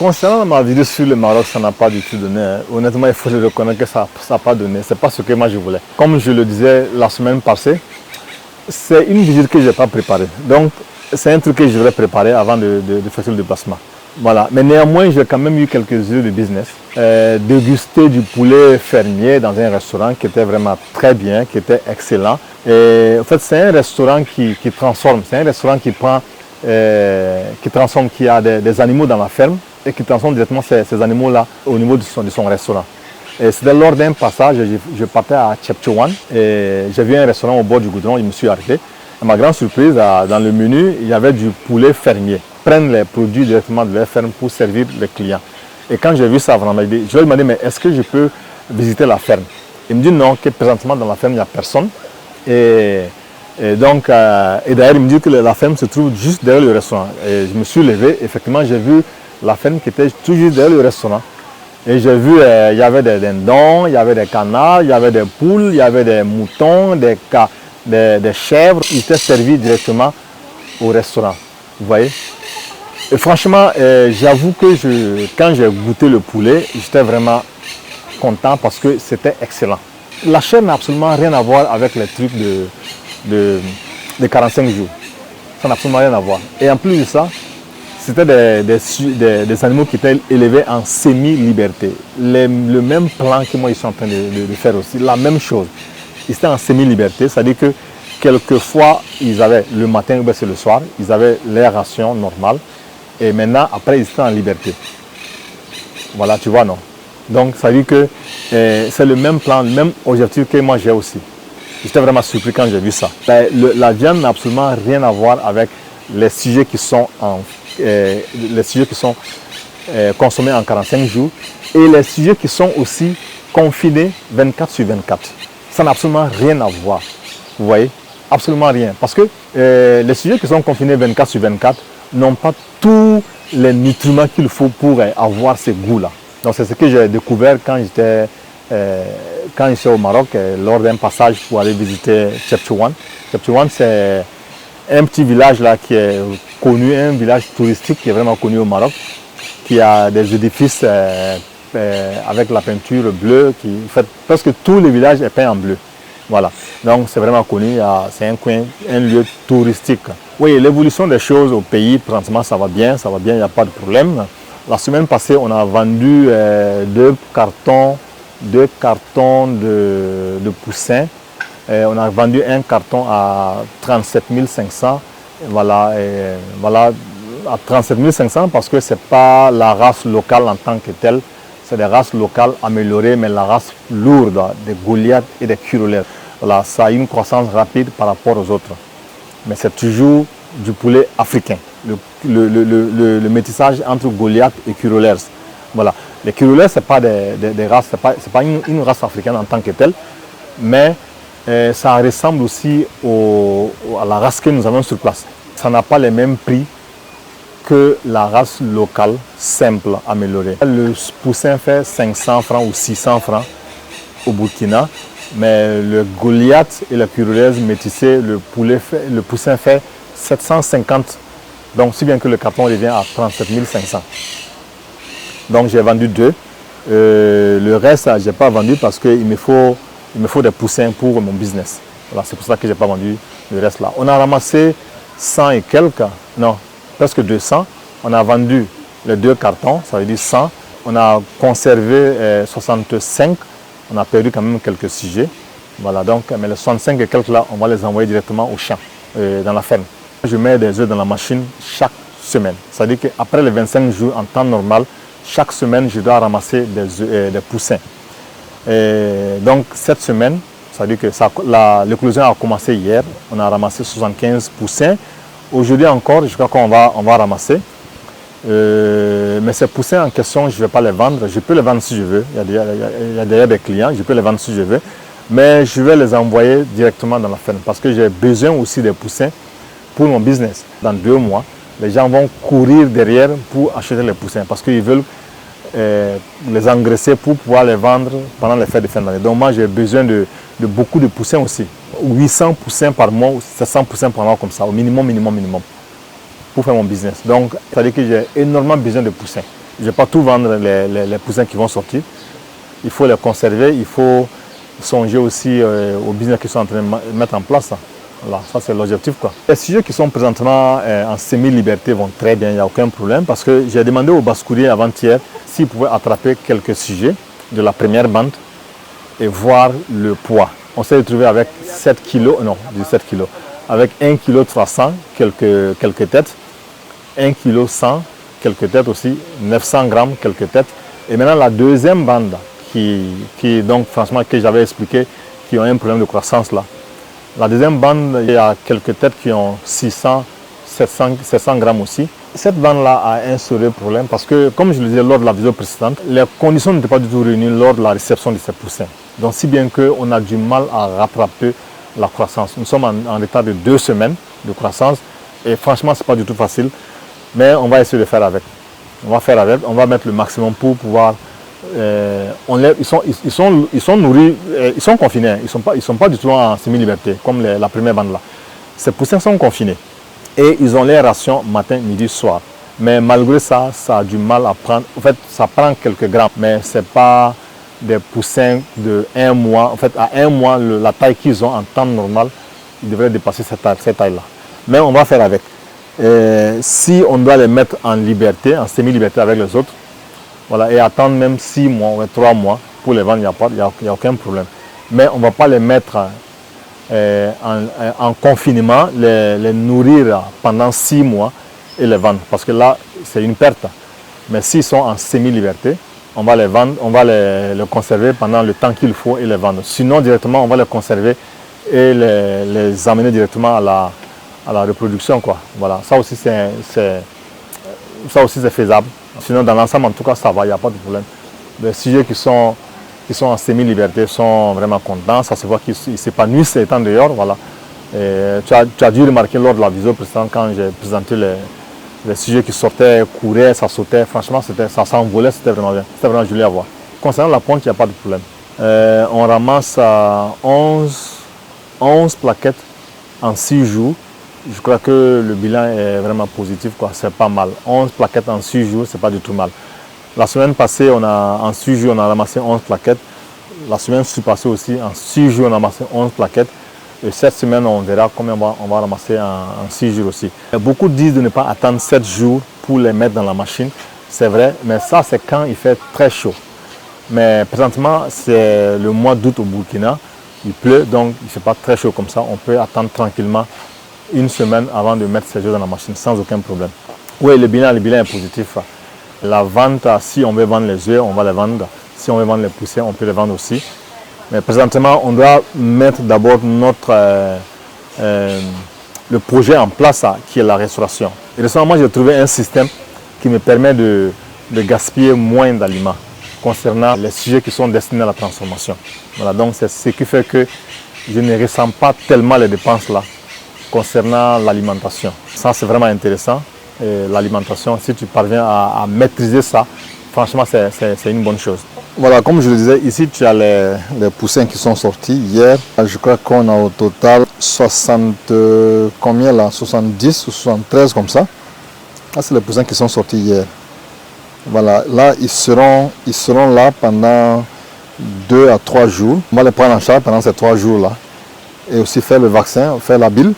Concernant ma vidéo sur le Maroc, ça n'a pas du tout donné. Honnêtement, il faut le reconnaître que ça n'a pas donné. Ce n'est pas ce que moi je voulais. Comme je le disais la semaine passée, c'est une visite que je n'ai pas préparée. Donc, c'est un truc que je devrais préparer avant de faire le déplacement. Voilà. Mais néanmoins, j'ai quand même eu quelques idées de business. Déguster du poulet fermier dans un restaurant qui était vraiment très bien, qui était excellent. Et en fait, c'est un restaurant qui transforme. C'est un restaurant qui transforme, qui a des animaux dans la ferme et qui transforme directement ces animaux-là au niveau de son restaurant. C'était lors d'un passage, je partais à Chepchouan et j'ai vu un restaurant au bord du goudron, je me suis arrêté. À ma grande surprise, dans le menu, il y avait du poulet fermier. Ils prennent les produits directement de leur ferme pour servir les clients. Et quand j'ai vu ça, vraiment, je lui ai demandé, mais est-ce que je peux visiter la ferme? Il me dit non, que présentement dans la ferme, il n'y a personne. Et d'ailleurs, il me dit que la ferme se trouve juste derrière le restaurant. Et je me suis levé, effectivement, j'ai vu la ferme qui était tout juste derrière le restaurant. Et j'ai vu, il y avait des dindons, il y avait des canards, il y avait des poules, il y avait des moutons, des chèvres. Ils étaient servis directement au restaurant. Vous voyez? Et franchement, j'avoue que quand j'ai goûté le poulet, j'étais vraiment content parce que c'était excellent. La chair n'a absolument rien à voir avec les trucs de 45 jours. Ça n'a absolument rien à voir. Et en plus de ça, c'était des animaux qui étaient élevés en semi-liberté. Le même plan que moi, ils sont en train de faire aussi. La même chose. Ils étaient en semi-liberté, c'est-à-dire que quelquefois, ils avaient le matin ou c'est le soir, ils avaient leur ration normale. Et maintenant, après, ils étaient en liberté. Voilà, tu vois, non? Donc, ça veut dire que c'est le même plan, le même objectif que moi j'ai aussi. J'étais vraiment surpris quand j'ai vu ça. La viande n'a absolument rien à voir avec les sujets qui sont, consommés en 45 jours et les sujets qui sont aussi confinés 24 sur 24. Ça n'a absolument rien à voir. Vous voyez? Absolument rien. Parce que les sujets qui sont confinés 24 sur 24 n'ont pas tous les nutriments qu'il faut pour avoir ce goût-là. Donc c'est ce que j'ai découvert quand j'étais au Maroc, lors d'un passage pour aller visiter Chepchouan. Chepchouan, c'est un petit village là qui est connu, un village touristique qui est vraiment connu au Maroc, qui a des édifices avec la peinture bleue, en fait, presque tout le village est peint en bleu. Voilà, donc c'est vraiment connu, c'est un coin, un lieu touristique. Oui, l'évolution des choses au pays, présentement ça va bien, il n'y a pas de problème. La semaine passée, on a vendu deux cartons de poussins. On a vendu un carton à 37 500. Voilà, à 37 500 parce que ce n'est pas la race locale en tant que telle. C'est des races locales améliorées, mais la race lourde des Goliaths et des Curolaires. Voilà, ça a une croissance rapide par rapport aux autres. Mais c'est toujours du poulet africain. Le métissage entre Goliath et Curolaires. Voilà. Les Curolaires, ce n'est pas des races, c'est pas une race africaine en tant que telle, mais ça ressemble aussi à la race que nous avons sur place. Ça n'a pas les mêmes prix que la race locale simple améliorée. Le poussin fait 500 francs ou 600 francs au Burkina, mais le Goliath et la Curolaise métissée, le poussin fait 750. Donc si bien que le carton revient à 37 500. Donc j'ai vendu deux. Le reste, je n'ai pas vendu parce qu'il me faut des poussins pour mon business. Voilà, c'est pour ça que je n'ai pas vendu le reste là. On a ramassé 100 et quelques, non, presque 200. On a vendu les deux cartons, ça veut dire 100. On a conservé 65. On a perdu quand même quelques sujets. Voilà, donc, mais les 65 et quelques là, on va les envoyer directement au champ, dans la ferme. Je mets des œufs dans la machine chaque semaine. C'est-à-dire qu'après les 25 jours en temps normal, chaque semaine, je dois ramasser des poussins. Et donc, cette semaine, c'est-à-dire que l'éclosion a commencé hier. On a ramassé 75 poussins. Aujourd'hui encore, je crois qu'on va ramasser. Mais ces poussins en question, je ne vais pas les vendre. Je peux les vendre si je veux. Il y a d'ailleurs des clients, je peux les vendre si je veux. Mais je vais les envoyer directement dans la ferme parce que j'ai besoin aussi des poussins pour mon business. Dans 2 mois, les gens vont courir derrière pour acheter les poussins parce qu'ils veulent les engraisser pour pouvoir les vendre pendant les fêtes de fin d'année. Donc moi, j'ai besoin de beaucoup de poussins aussi. 800 poussins par mois ou 700 poussins par mois comme ça, au minimum, pour faire mon business. Donc, ça veut dire que j'ai énormément besoin de poussins. Je ne vais pas tout vendre les poussins qui vont sortir. Il faut les conserver, il faut songer aussi au business qu'ils sont en train de mettre en place. Voilà, ça c'est l'objectif, quoi. Les sujets qui sont présentement en semi-liberté vont très bien, il n'y a aucun problème, parce que j'ai demandé au basse-courrier avant-hier s'il pouvait attraper quelques sujets de la première bande et voir le poids. On s'est retrouvé avec 7 kg, non, 17 kg, avec 1 kg 300, quelques têtes, 1 kg 100, quelques têtes aussi, 900 grammes, quelques têtes. Et maintenant la deuxième bande, qui donc franchement que j'avais expliqué, qui ont un problème de croissance là. La deuxième bande, il y a quelques têtes qui ont 600, 700 grammes aussi. Cette bande-là a un sérieux problème parce que, comme je le disais lors de la vidéo précédente, les conditions n'étaient pas du tout réunies lors de la réception de ces poussins. Donc si bien qu'on a du mal à rattraper la croissance. Nous sommes en retard de 2 semaines de croissance et franchement, ce n'est pas du tout facile. Mais on va essayer de faire avec. On va faire avec, on va mettre le maximum pour pouvoir... ils sont nourris, ils sont confinés, ils ne sont pas du tout en semi-liberté, comme la première bande là. Ces poussins sont confinés et ils ont les rations matin, midi, soir. Mais malgré ça, ça a du mal à prendre. En fait, ça prend quelques grammes, mais ce n'est pas des poussins de 1 mois. En fait, à 1 mois, la taille qu'ils ont en temps normal, ils devraient dépasser cette taille-là. Mais on va faire avec. Si on doit les mettre en liberté, en semi-liberté avec les autres, voilà, et attendre même 6 mois ou 3 mois pour les vendre, il n'y a aucun problème. Mais on ne va pas les mettre en confinement, les nourrir pendant 6 mois et les vendre. Parce que là, c'est une perte. Mais s'ils sont en semi-liberté, on va les vendre, on va les conserver pendant le temps qu'il faut et les vendre. Sinon, directement, on va les conserver et les amener directement à la reproduction, quoi. Voilà, ça aussi c'est faisable. Sinon, dans l'ensemble, en tout cas, ça va, il n'y a pas de problème. Les sujets qui sont en semi-liberté sont vraiment contents. Ça se voit qu'ils s'épanouissent étant dehors. Voilà. Et tu as dû remarquer lors de la vidéo précédente, quand j'ai présenté les sujets qui sortaient, couraient, ça sautait. Franchement, ça s'envolait, c'était vraiment bien. C'était vraiment joli à voir. Concernant la ponte, il n'y a pas de problème. On ramasse 11 plaquettes en 6 jours. Je crois que le bilan est vraiment positif, quoi. C'est pas mal. 11 plaquettes en 6 jours, c'est pas du tout mal. La semaine passée, en 6 jours, on a ramassé 11 plaquettes. La semaine passée aussi, en 6 jours, on a ramassé 11 plaquettes. Et cette semaine, on verra combien on va ramasser en 6 jours aussi. Beaucoup disent de ne pas attendre 7 jours pour les mettre dans la machine. C'est vrai, mais ça, c'est quand il fait très chaud. Mais présentement, c'est le mois d'août au Burkina. Il pleut, donc il ne fait pas très chaud comme ça. On peut attendre tranquillement 1 semaine avant de mettre ces œufs dans la machine sans aucun problème. Oui, le bilan est positif. La vente, si on veut vendre les œufs, on va les vendre. Si on veut vendre les poussins, on peut les vendre aussi. Mais présentement, on doit mettre d'abord le projet en place, qui est la restauration. Et récemment, j'ai trouvé un système qui me permet de gaspiller moins d'aliments concernant les sujets qui sont destinés à la transformation. Voilà, donc c'est ce qui fait que je ne ressens pas tellement les dépenses là concernant l'alimentation. Ça, c'est vraiment intéressant. L'alimentation, si tu parviens à maîtriser ça, franchement, c'est une bonne chose. Voilà, comme je le disais, ici, tu as les poussins qui sont sortis hier. Je crois qu'on a au total 60, combien là, 70 ou 73 comme ça. Là, c'est les poussins qui sont sortis hier. Voilà, là, ils seront là pendant 2 à 3 jours. On va les prendre en charge pendant ces 3 jours-là. Et aussi faire le vaccin, faire la bile.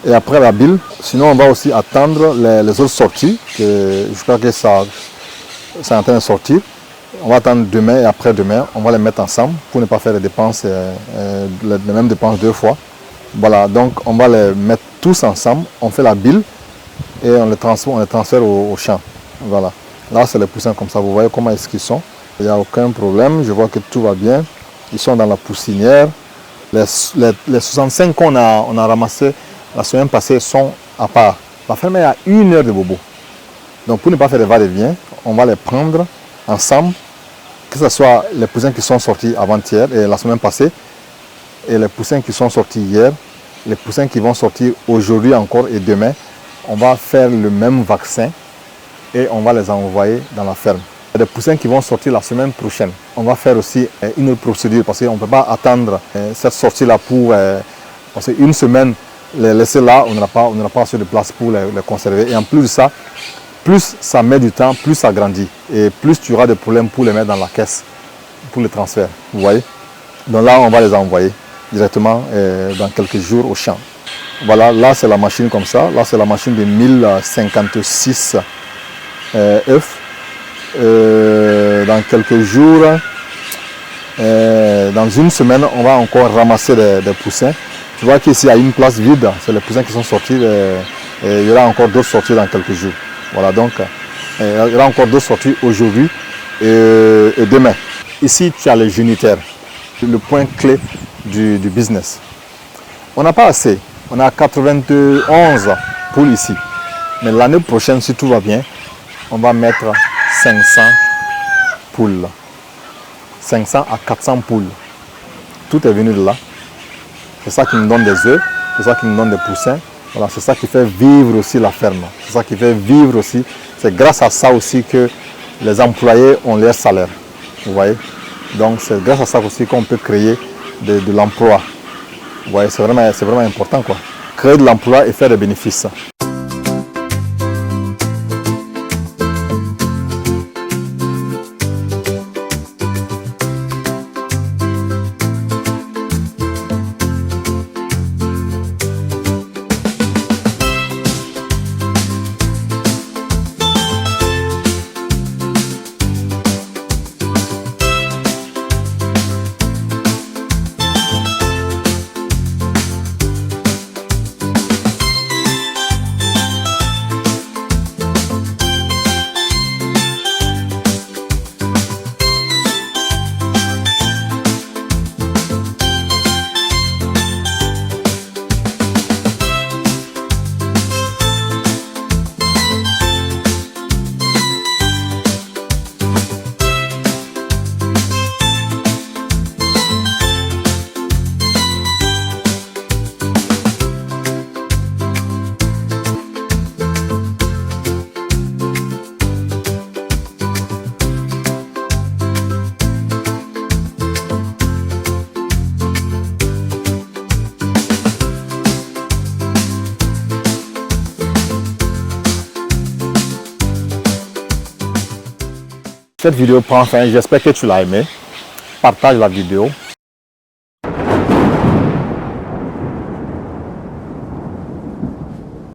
Et après la bile, sinon on va aussi attendre les autres sorties. Je crois que ça c'est en train de sortir. On va attendre demain et après-demain. On va les mettre ensemble pour ne pas faire les dépenses, les mêmes dépenses 2 fois. Voilà, donc on va les mettre tous ensemble. On fait la bile et on les transfère au champ. Voilà. Là, c'est les poussins comme ça. Vous voyez comment est-ce qu'ils sont. Il n'y a aucun problème. Je vois que tout va bien. Ils sont dans la poussinière. Les 65 qu'on a ramassés la semaine passée sont à part. La ferme est à 1 heure de bobo. Donc pour ne pas faire de va-et-vient, on va les prendre ensemble, que ce soit les poussins qui sont sortis avant-hier et la semaine passée, et les poussins qui sont sortis hier, les poussins qui vont sortir aujourd'hui encore et demain. On va faire le même vaccin et on va les envoyer dans la ferme. Il y a des poussins qui vont sortir la semaine prochaine. On va faire aussi une autre procédure parce qu'on ne peut pas attendre cette sortie-là pour passer 1 semaine. Les laisser là, on n'aura pas assez de place pour les conserver. Et en plus de ça, plus ça met du temps, plus ça grandit. Et plus tu auras des problèmes pour les mettre dans la caisse, pour les transferts. Vous voyez? Donc là, on va les envoyer directement dans quelques jours au champ. Voilà, là c'est la machine comme ça. Là c'est la machine de 1056 œufs. Dans quelques jours, dans une semaine, on va encore ramasser des poussins. Tu vois qu'ici il y a une place vide, c'est les poussins qui sont sortis. Il y aura encore d'autres sorties dans quelques jours. Voilà, donc il y aura encore d'autres sorties aujourd'hui et demain. Ici, tu as les génitaires, le point clé du business. On n'a pas assez. On a 91 poules ici. Mais l'année prochaine, si tout va bien, on va mettre 500 poules. 500 à 400 poules. Tout est venu de là. C'est ça qui nous donne des œufs, c'est ça qui nous donne des poussins. Voilà, c'est ça qui fait vivre aussi la ferme. C'est ça qui fait vivre aussi. C'est grâce à ça aussi que les employés ont leur salaire. Vous voyez? Donc c'est grâce à ça aussi qu'on peut créer de l'emploi. Vous voyez, c'est vraiment important, quoi. Créer de l'emploi et faire des bénéfices. Cette vidéo prend fin, j'espère que tu l'as aimé. Partage la vidéo,